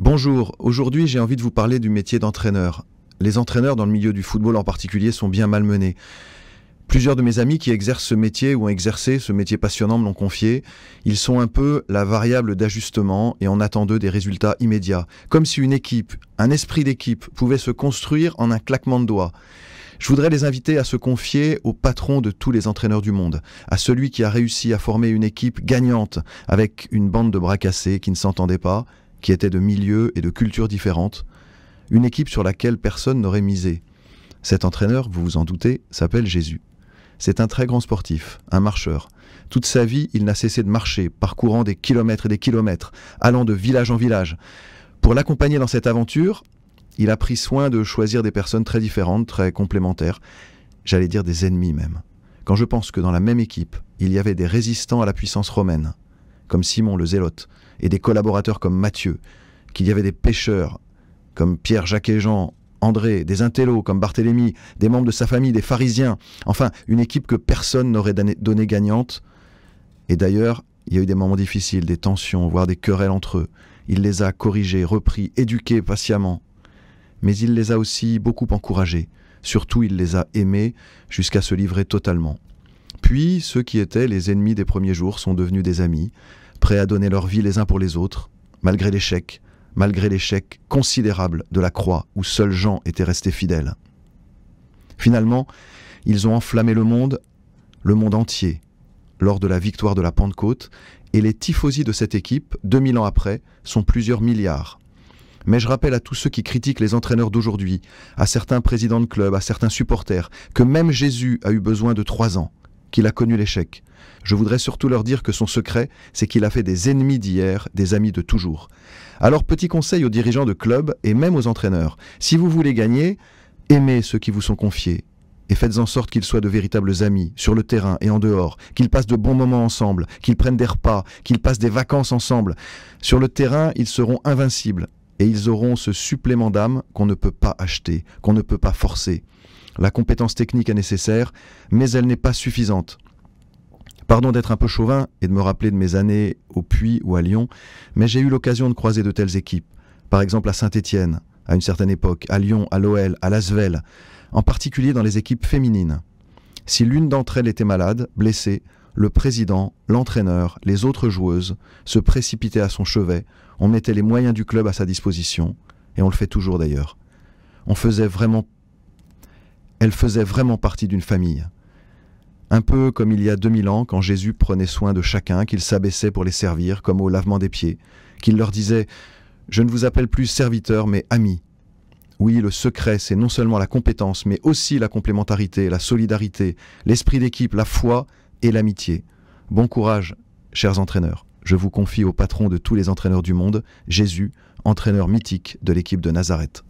Bonjour, aujourd'hui j'ai envie de vous parler du métier d'entraîneur. Les entraîneurs dans le milieu du football en particulier sont bien malmenés. Plusieurs de mes amis qui exercent ce métier ou ont exercé ce métier passionnant me l'ont confié. Ils sont un peu la variable d'ajustement et on attend d'eux des résultats immédiats. Comme si une équipe, un esprit d'équipe pouvait se construire en un claquement de doigts. Je voudrais les inviter à se confier au patron de tous les entraîneurs du monde, à celui qui a réussi à former une équipe gagnante avec une bande de bras cassés qui ne s'entendaient pas, qui étaient de milieux et de cultures différentes, une équipe sur laquelle personne n'aurait misé. Cet entraîneur, vous vous en doutez, s'appelle Jésus. C'est un très grand sportif, un marcheur. Toute sa vie, il n'a cessé de marcher, parcourant des kilomètres et des kilomètres, allant de village en village. Pour l'accompagner dans cette aventure, il a pris soin de choisir des personnes très différentes, très complémentaires, j'allais dire des ennemis même. Quand je pense que dans la même équipe, il y avait des résistants à la puissance romaine, comme Simon le Zélote, et des collaborateurs comme Matthieu, qu'il y avait des pêcheurs comme Pierre, Jacques et Jean, André, des intellos comme Barthélemy, des membres de sa famille, des pharisiens, enfin une équipe que personne n'aurait donnée gagnante. Et d'ailleurs, il y a eu des moments difficiles, des tensions, voire des querelles entre eux. Il les a corrigés, repris, éduqués patiemment. Mais il les a aussi beaucoup encouragés. Surtout, il les a aimés jusqu'à se livrer totalement. Puis, ceux qui étaient les ennemis des premiers jours sont devenus des amis, prêts à donner leur vie les uns pour les autres, malgré l'échec considérable de la croix où seul Jean était resté fidèle. Finalement, ils ont enflammé le monde entier, lors de la victoire de la Pentecôte, et les tifosi de cette équipe, 2000 ans après, sont plusieurs milliards. Mais je rappelle à tous ceux qui critiquent les entraîneurs d'aujourd'hui, à certains présidents de clubs, à certains supporters, que même Jésus a eu besoin de 3 ans, qu'il a connu l'échec. Je voudrais surtout leur dire que son secret, c'est qu'il a fait des ennemis d'hier, des amis de toujours. Alors petit conseil aux dirigeants de clubs et même aux entraîneurs, si vous voulez gagner, aimez ceux qui vous sont confiés et faites en sorte qu'ils soient de véritables amis, sur le terrain et en dehors, qu'ils passent de bons moments ensemble, qu'ils prennent des repas, qu'ils passent des vacances ensemble. Sur le terrain, ils seront invincibles et ils auront ce supplément d'âme qu'on ne peut pas acheter, qu'on ne peut pas forcer. La compétence technique est nécessaire, mais elle n'est pas suffisante. Pardon d'être un peu chauvin et de me rappeler de mes années au Puy ou à Lyon, mais j'ai eu l'occasion de croiser de telles équipes. Par exemple à Saint-Étienne, à une certaine époque, à Lyon, à l'OL, à l'Asvel, en particulier dans les équipes féminines. Si l'une d'entre elles était malade, blessée, le président, l'entraîneur, les autres joueuses se précipitaient à son chevet, on mettait les moyens du club à sa disposition, et on le fait toujours d'ailleurs. Elle faisait vraiment partie d'une famille. Un peu comme il y a 2000 ans, quand Jésus prenait soin de chacun, qu'il s'abaissait pour les servir, comme au lavement des pieds, qu'il leur disait « Je ne vous appelle plus serviteurs, mais amis ». Oui, le secret, c'est non seulement la compétence, mais aussi la complémentarité, la solidarité, l'esprit d'équipe, la foi et l'amitié. Bon courage, chers entraîneurs. Je vous confie au patron de tous les entraîneurs du monde, Jésus, entraîneur mythique de l'équipe de Nazareth.